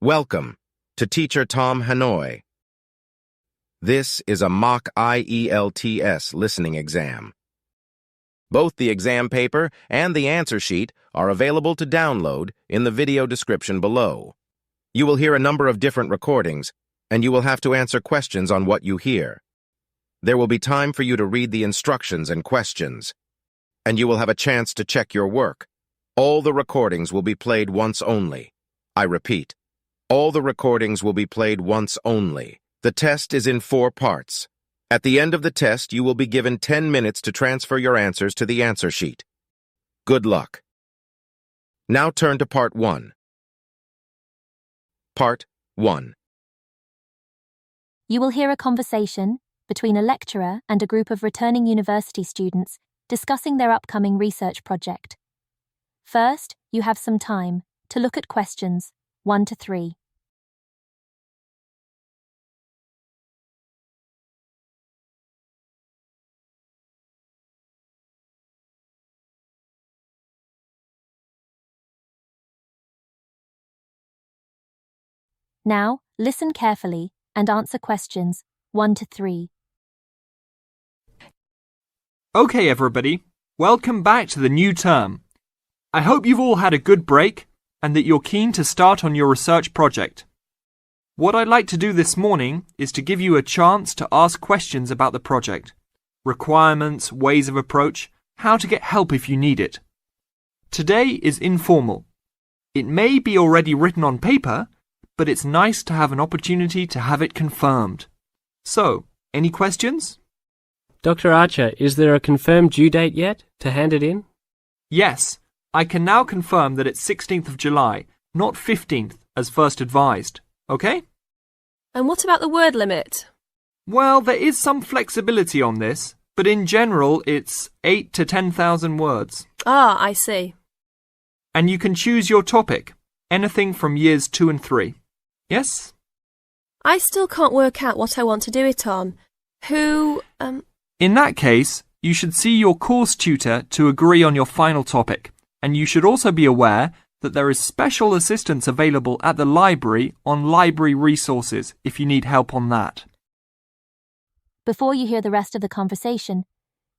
Welcome to Teacher Tom Hanoi. This is a mock IELTS listening exam. Both the exam paper and the answer sheet are available to download in the video description below. You will hear a number of different recordings, and you will have to answer questions on what you hear. There will be time for you to read the instructions and questions, and you will have a chance to check your work. All the recordings will be played once only. I repeat, all the recordings will be played once only. The test is in 4 parts. At the end of the test, you will be given 10 minutes to transfer your answers to the answer sheet. Good luck. Now turn to Part 1. Part 1. You will hear a conversation between a lecturer and a group of returning university students discussing their upcoming research project. First, you have some time to look at questions 1 to 3. Now, listen carefully and answer questions 1 to 3. Okay, everybody, welcome back to the new term. I hope you've all had a good break and that you're keen to start on your research project. What I'd like to do this morning is to give you a chance to ask questions about the project, requirements, ways of approach, how to get help if you need it. Today is informal. It may be already written on paper, but it's nice to have an opportunity to have it confirmed. So, any questions? Dr. Archer, is there a confirmed due date yet to hand it in? Yes, I can now confirm that it's 16th of July, not 15th as first advised. Okay? And what about the word limit? Well, there is some flexibility on this, but in general it's 8 to 10,000 words. Ah, I see. And you can choose your topic, anything from years 2 and 3. Yes? I still can't work out what I want to do it on. In that case, you should see your course tutor to agree on your final topic, and you should also be aware that there is special assistance available at the library on library resources if you need help on that. Before you hear the rest of the conversation,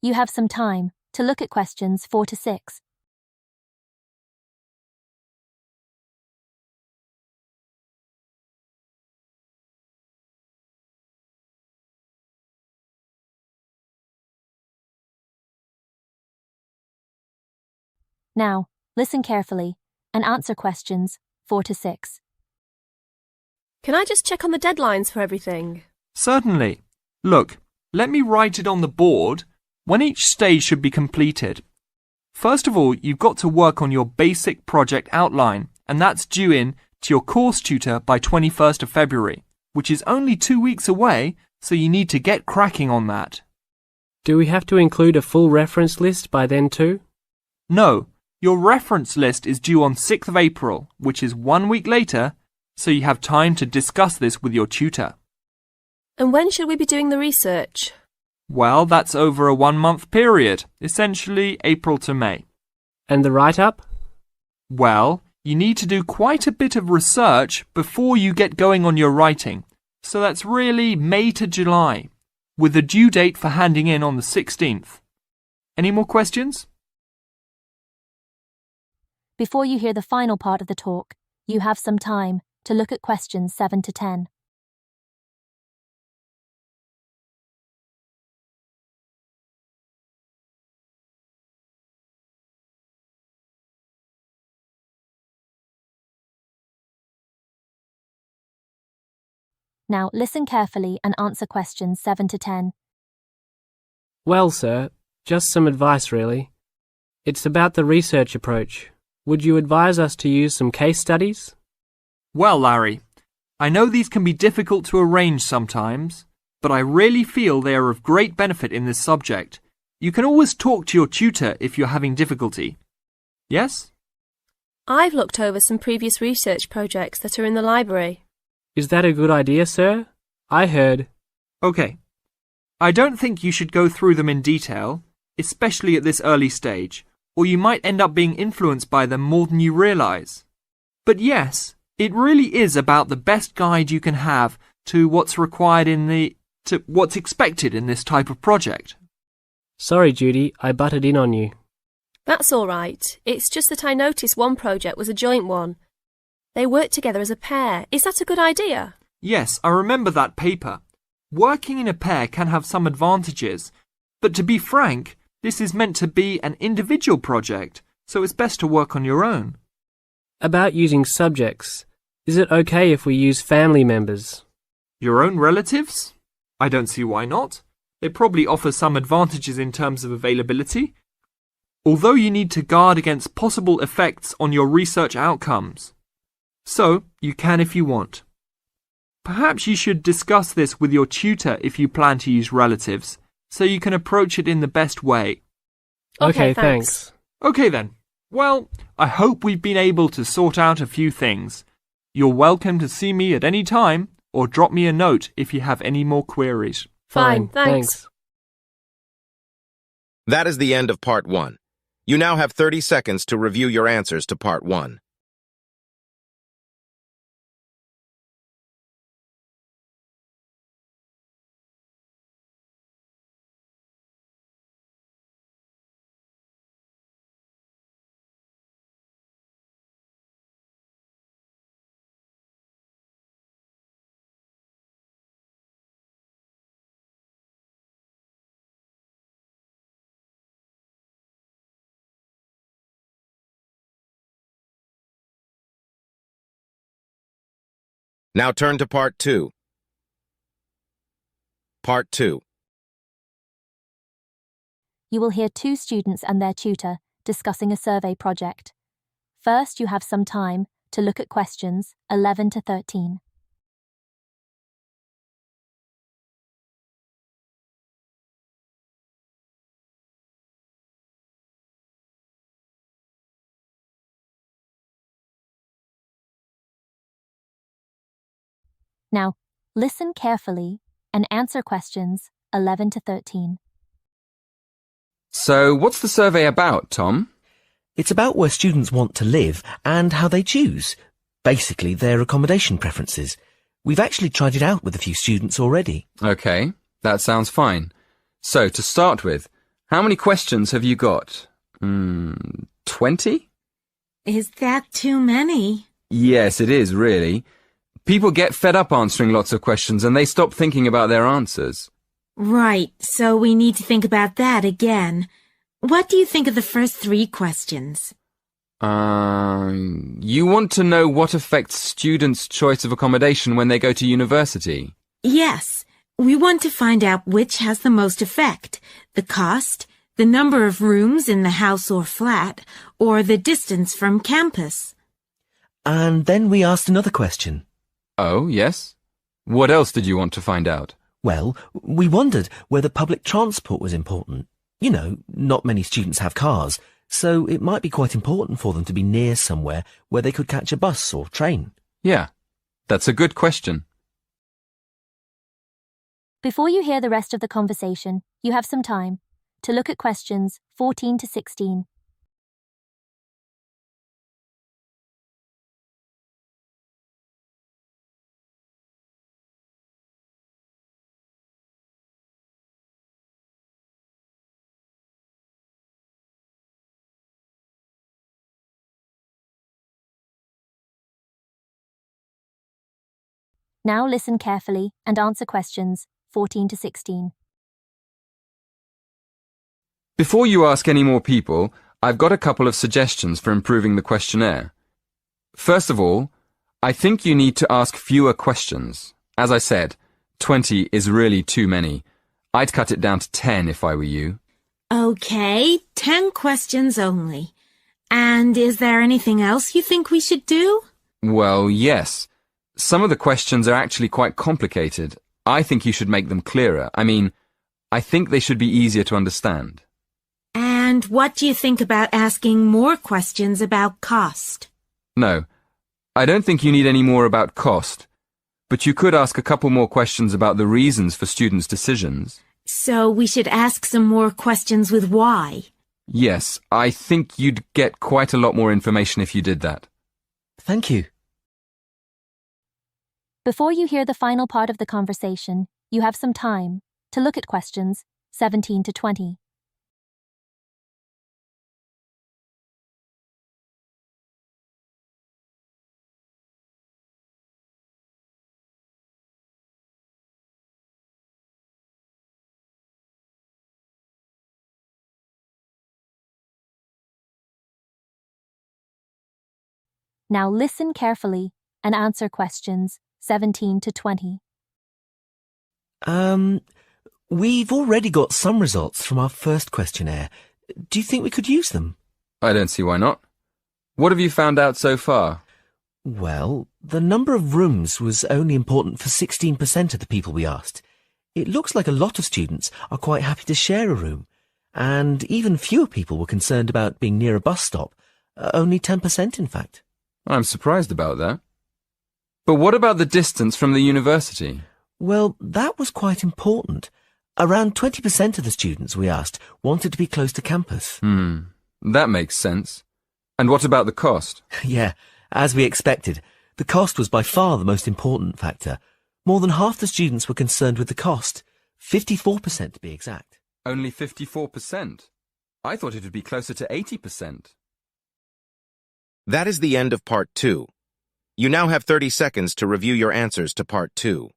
you have some time to look at questions 4 to 6. Now, listen carefully and answer questions 4 to 6. Can I just check on the deadlines for everything? Certainly. Look, let me write it on the board when each stage should be completed. First of all, you've got to work on your basic project outline, and that's due in to your course tutor by 21st of February, which is only 2 weeks away, so you need to get cracking on that. Do we have to include a full reference list by then too? No. Your reference list is due on 6th of April, which is 1 week later, so you have time to discuss this with your tutor. And when should we be doing the research? Well, that's over a 1-month period, essentially April to May. And the write-up? Well, you need to do quite a bit of research before you get going on your writing, so that's really May to July, with the due date for handing in on the 16th. Any more questions? Before you hear the final part of the talk, you have some time to look at questions 7 to 10. Now, listen carefully and answer questions 7 to 10. Well, sir, just some advice really. It's about the research approach. Would you advise us to use some case studies? Well, Larry, I know these can be difficult to arrange sometimes, but I really feel they are of great benefit in this subject. You can always talk to your tutor if you're having difficulty. Yes? I've looked over some previous research projects that are in the library. Is that a good idea, sir? I heard... Okay. I don't think you should go through them in detail, especially at this early stage, or you might end up being influenced by them more than you realise. But yes, It really is about the best guide you can have to what's required to what's expected in this type of project. Sorry, Judy, I butted in on you. That's all right. It's just that I noticed one project was a joint one. They worked together as a pair. Is that a good idea? Yes, I remember that paper. Working in a pair can have some advantages, but to be frank, this is meant to be an individual project, so it's best to work on your own. About using subjects, is it okay if we use family members? Your own relatives? I don't see why not. It probably offers some advantages in terms of availability, although you need to guard against possible effects on your research outcomes. So, you can if you want. Perhaps you should discuss this with your tutor if you plan to use relatives, so you can approach it in the best way. Okay, thanks. Okay then. Well, I hope we've been able to sort out a few things. You're welcome to see me at any time, or drop me a note if you have any more queries. Fine, thanks. That is the end of Part 1. You now have 30 seconds to review your answers to Part 1. Now turn to Part 2. Part 2. You will hear two students and their tutor discussing a survey project. First, you have some time to look at questions 11 to 13. Now, listen carefully and answer questions 11 to 13. So, what's the survey about, Tom? It's about where students want to live and how they choose. Basically, their accommodation preferences. We've actually tried it out with a few students already. Okay, that sounds fine. So, to start with, how many questions have you got? 20? Is that too many? Yes, it is, really. People get fed up answering lots of questions and they stop thinking about their answers. Right, so we need to think about that again. What do you think of the first 3 questions? You want to know what affects students' choice of accommodation when they go to university? Yes, we want to find out which has the most effect. The cost, the number of rooms in the house or flat, or the distance from campus. And then we asked another question. Oh, yes? What else did you want to find out? Well, we wondered whether public transport was important. You know, not many students have cars, so it might be quite important for them to be near somewhere where they could catch a bus or train. Yeah, that's a good question. Before you hear the rest of the conversation, you have some time to look at questions 14 to 16. Now listen carefully and answer questions 14 to 16. Before you ask any more people, I've got a couple of suggestions for improving the questionnaire. First of all, I think you need to ask fewer questions. As I said, 20 is really too many. I'd cut it down to 10 if I were you. Okay, 10 questions only. And is there anything else you think we should do? Well, yes. Some of the questions are actually quite complicated. I think you should make them clearer. I think they should be easier to understand. And what do you think about asking more questions about cost? No, I don't think you need any more about cost, but you could ask a couple more questions about the reasons for students' decisions. So we should ask some more questions with why? Yes, I think you'd get quite a lot more information if you did that. Thank you. Before you hear the final part of the conversation, you have some time to look at questions 17 to 20. Now listen carefully and answer questions 17 to 20. We've already got some results from our first questionnaire. Do you think we could use them? I don't see why not. What have you found out so far? Well, the number of rooms was only important for 16% of the people we asked. It looks like a lot of students are quite happy to share a room, and even fewer people were concerned about being near a bus stop. Only 10%, in fact. I'm surprised about that. But what about the distance from the university? Well, that was quite important. Around 20% of the students we asked wanted to be close to campus. That makes sense. And what about the cost? Yeah, as we expected, the cost was by far the most important factor. More than half the students were concerned with the cost, 54% to be exact. Only 54%? I thought it would be closer to 80%. That is the end of Part 2. You now have 30 seconds to review your answers to Part 2.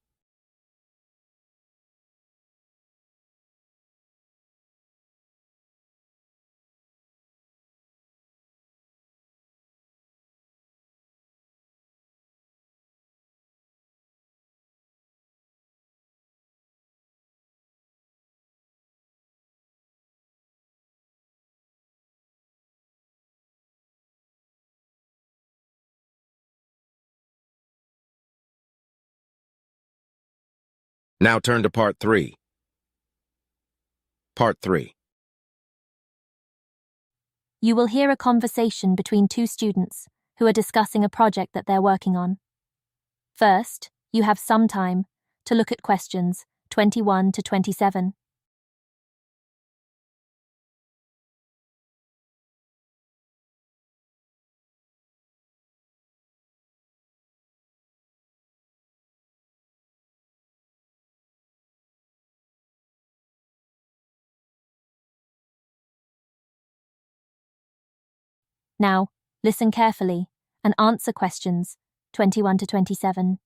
Now turn to Part 3. Part 3. You will hear a conversation between two students who are discussing a project that they're working on. First, you have some time to look at questions 21 to 27. Now, listen carefully and answer questions 21 to 27.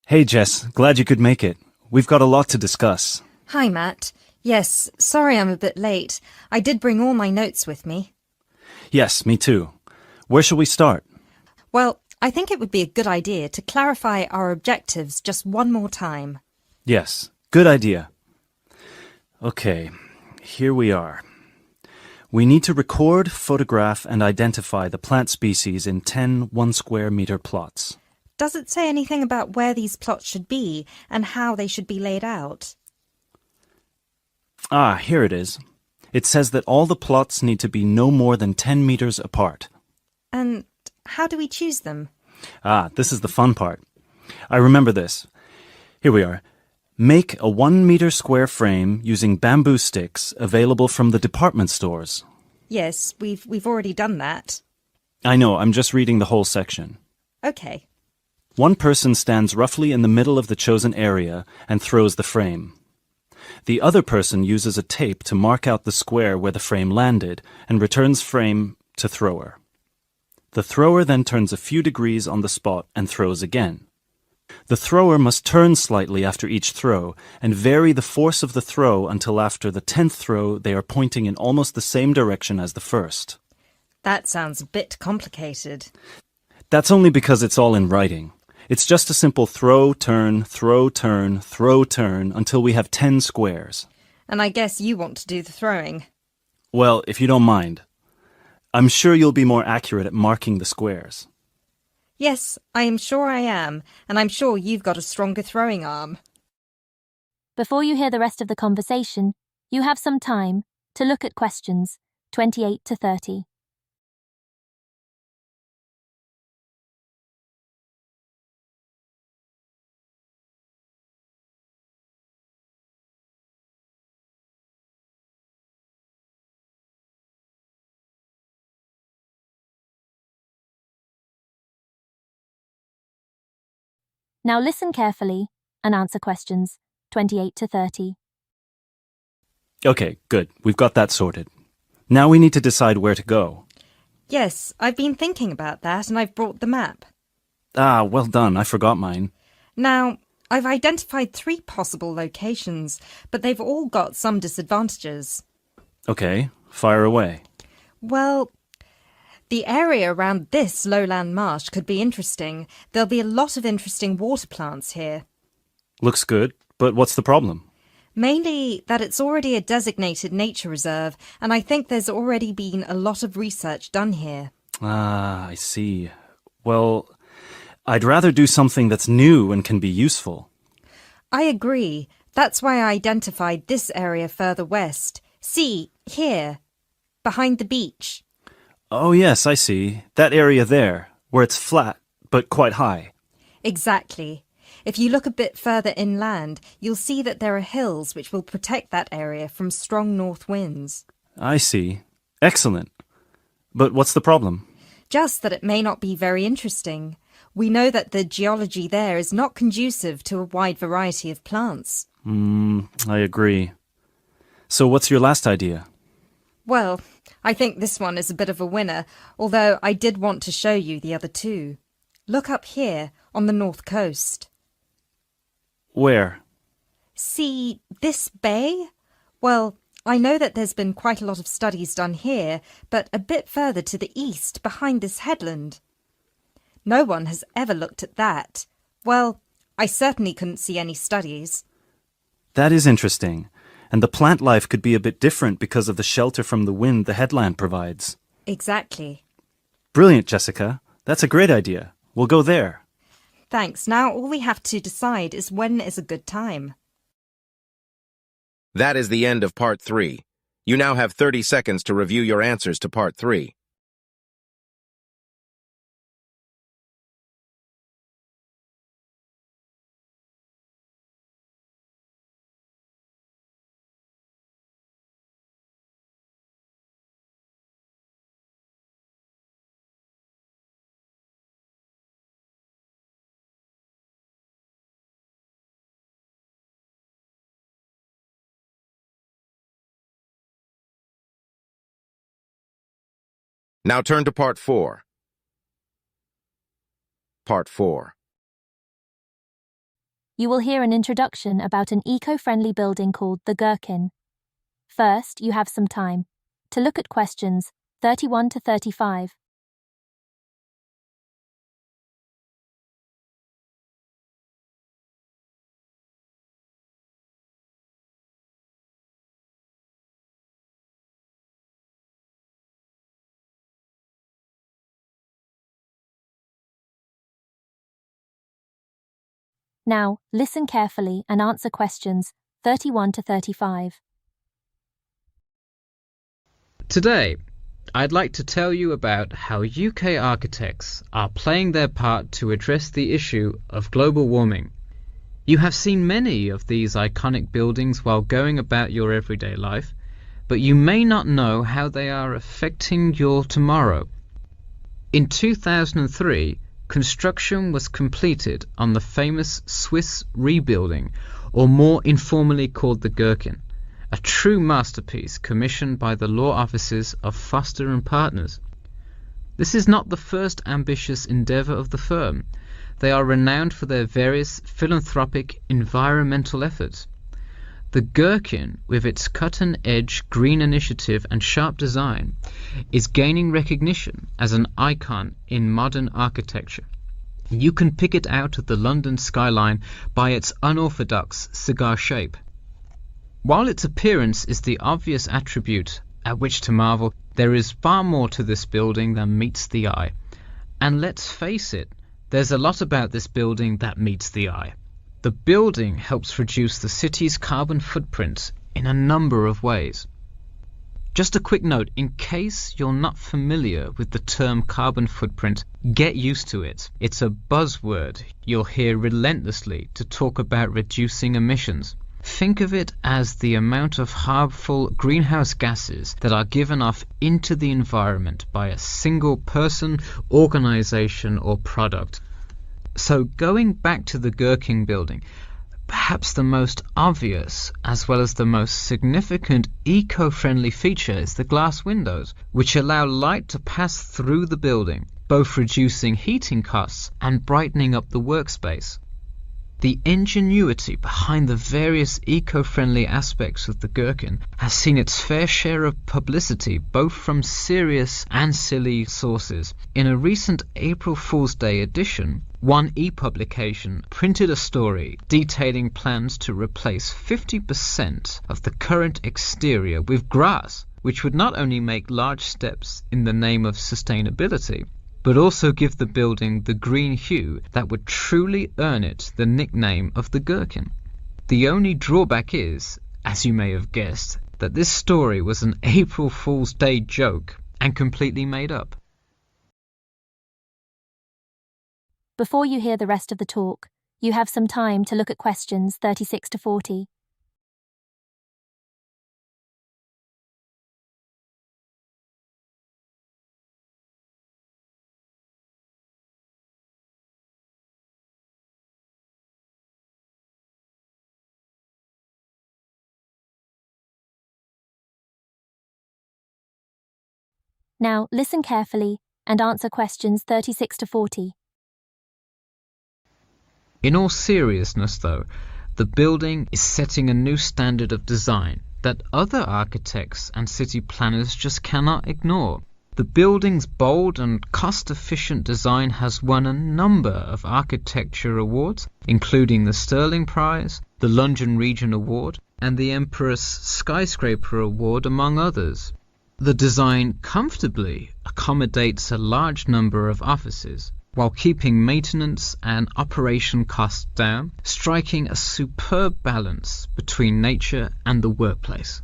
Hey Jess, glad you could make it. We've got a lot to discuss. Hi, Matt. Yes, sorry I'm a bit late. I did bring all my notes with me. Yes, me too. Where shall we start? Well, I think it would be a good idea to clarify our objectives just one more time. Yes, good idea. Okay, here we are. We need to record, photograph, and identify the plant species in 10 1-square-meter plots. Does it say anything about where these plots should be and how they should be laid out? Here it is. It says that all the plots need to be no more than 10 meters apart. And how do we choose them? This is the fun part. I remember this. Here we are. Make a 1-meter square frame using bamboo sticks available from the department stores. Yes, we've already done that. I know, I'm just reading the whole section. Okay. One person stands roughly in the middle of the chosen area and throws the frame. The other person uses a tape to mark out the square where the frame landed and returns frame to thrower. The thrower then turns a few degrees on the spot and throws again. The thrower must turn slightly after each throw and vary the force of the throw until after the 10th throw they are pointing in almost the same direction as the first. That sounds a bit complicated. That's only because it's all in writing. It's just a simple throw, turn, throw, turn, throw, turn until we have 10 squares. And I guess you want to do the throwing. Well, if you don't mind. I'm sure you'll be more accurate at marking the squares. Yes, I am sure I am, and I'm sure you've got a stronger throwing arm. Before you hear the rest of the conversation, you have some time to look at questions 28 to 30. Now listen carefully and answer questions 28 to 30. Okay, good. We've got that sorted. Now we need to decide where to go. Yes, I've been thinking about that and I've brought the map. Ah, well done. I forgot mine. Now, I've identified 3 possible locations, but they've all got some disadvantages. Okay, fire away. Well, the area around this lowland marsh could be interesting. There'll be a lot of interesting water plants here. Looks good, but what's the problem? Mainly that it's already a designated nature reserve, and I think there's already been a lot of research done here. Ah, I see. Well, I'd rather do something that's new and can be useful. I agree. That's why I identified this area further west. See, here, behind the beach. Oh yes, I see. That area there, where it's flat, but quite high. Exactly. If you look a bit further inland, you'll see that there are hills which will protect that area from strong north winds. I see. Excellent. But what's the problem? Just that it may not be very interesting. We know that the geology there is not conducive to a wide variety of plants. I agree. So what's your last idea? Well, I think this one is a bit of a winner, although I did want to show you the other 2. Look up here, on the north coast. Where? See this bay? Well, I know that there's been quite a lot of studies done here, but a bit further to the east, behind this headland. No one has ever looked at that. Well, I certainly couldn't see any studies. That is interesting. And the plant life could be a bit different because of the shelter from the wind the headland provides. Exactly. Brilliant, Jessica. That's a great idea. We'll go there. Thanks. Now all we have to decide is when is a good time. That is the end of Part 3. You now have 30 seconds to review your answers to Part 3. Now turn to Part 4. Part 4. You will hear an introduction about an eco-friendly building called the Gherkin. First, you have some time to look at questions 31 to 35. Now, listen carefully and answer questions 31 to 35. Today, I'd like to tell you about how UK architects are playing their part to address the issue of global warming. You have seen many of these iconic buildings while going about your everyday life, but you may not know how they are affecting your tomorrow. In 2003, construction was completed on the famous Swiss rebuilding, or more informally called the Gherkin, a true masterpiece commissioned by the law offices of Foster and Partners. This is not the first ambitious endeavour of the firm. They are renowned for their various philanthropic environmental efforts. The Gherkin, with its cut-and-edge green initiative and sharp design, is gaining recognition as an icon in modern architecture. You can pick it out of the London skyline by its unorthodox cigar shape. While its appearance is the obvious attribute at which to marvel, there is far more to this building than meets the eye. And let's face it, there's a lot about this building that meets the eye. The building helps reduce the city's carbon footprint in a number of ways. Just a quick note, in case you're not familiar with the term carbon footprint, get used to it. It's a buzzword you'll hear relentlessly to talk about reducing emissions. Think of it as the amount of harmful greenhouse gases that are given off into the environment by a single person, organization, or product. So going back to the Gherkin building, perhaps the most obvious as well as the most significant eco-friendly feature is the glass windows, which allow light to pass through the building, both reducing heating costs and brightening up the workspace. The ingenuity behind the various eco-friendly aspects of the Gherkin has seen its fair share of publicity both from serious and silly sources. In a recent April Fool's Day edition, one e-publication printed a story detailing plans to replace 50% of the current exterior with grass, which would not only make large steps in the name of sustainability, but also give the building the green hue that would truly earn it the nickname of the Gherkin. The only drawback is, as you may have guessed, that this story was an April Fool's Day joke and completely made up. Before you hear the rest of the talk, you have some time to look at questions 36 to 40. Now, listen carefully and answer questions 36 to 40. In all seriousness, though, the building is setting a new standard of design that other architects and city planners just cannot ignore. The building's bold and cost-efficient design has won a number of architecture awards, including the Stirling Prize, the London Region Award, and the Emperor's Skyscraper Award, among others. The design comfortably accommodates a large number of offices, while keeping maintenance and operation costs down, striking a superb balance between nature and the workplace.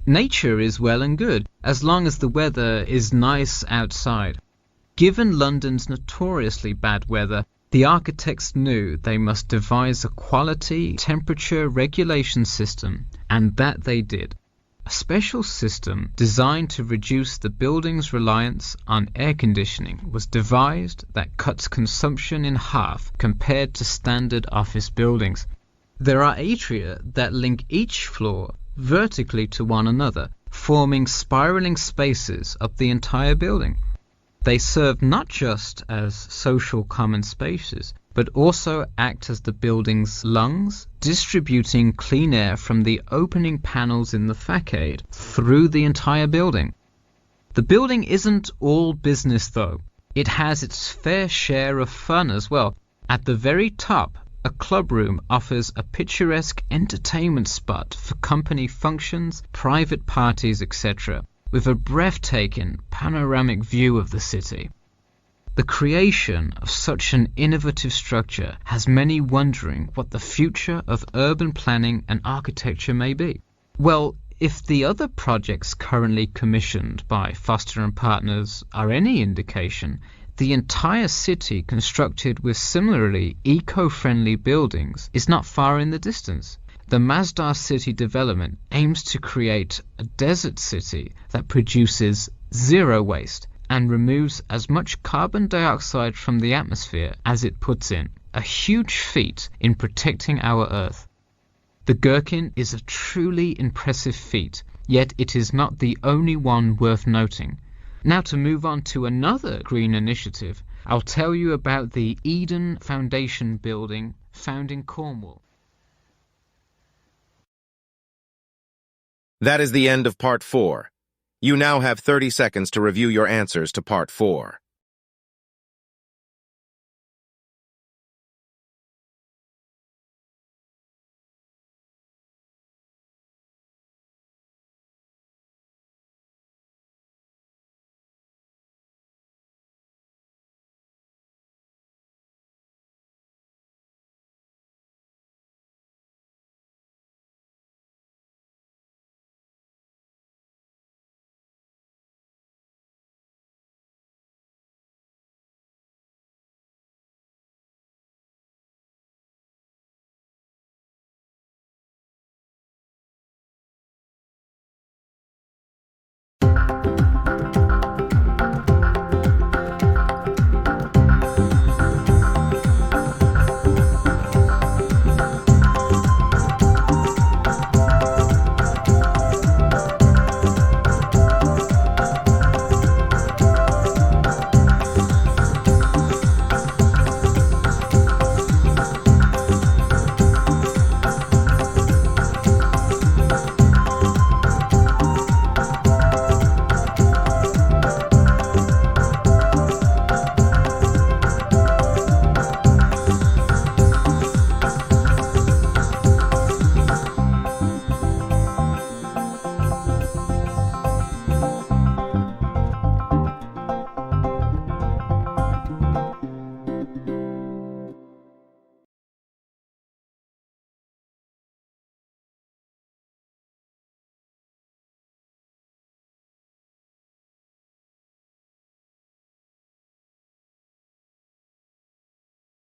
Nature is well and good, as long as the weather is nice outside. Given London's notoriously bad weather, the architects knew they must devise a quality temperature regulation system, and that they did. A special system designed to reduce the building's reliance on air conditioning was devised that cuts consumption in half compared to standard office buildings. There are atria that link each floor vertically to one another, forming spiraling spaces up the entire building. They serve not just as social common spaces, but also act as the building's lungs, distributing clean air from the opening panels in the facade through the entire building. The building isn't all business, though. It has its fair share of fun as well. At the very top, a club room offers a picturesque entertainment spot for company functions, private parties, etc., with a breathtaking panoramic view of the city. The creation of such an innovative structure has many wondering what the future of urban planning and architecture may be. Well, if the other projects currently commissioned by Foster & Partners are any indication, the entire city constructed with similarly eco-friendly buildings is not far in the distance. The Masdar City development aims to create a desert city that produces zero waste and removes as much carbon dioxide from the atmosphere as it puts in, a huge feat in protecting our Earth. The Gherkin is a truly impressive feat, yet it is not the only one worth noting. Now to move on to another green initiative, I'll tell you about the Eden Foundation building found in Cornwall. That is the end of Part 4. You now have 30 seconds to review your answers to Part 4.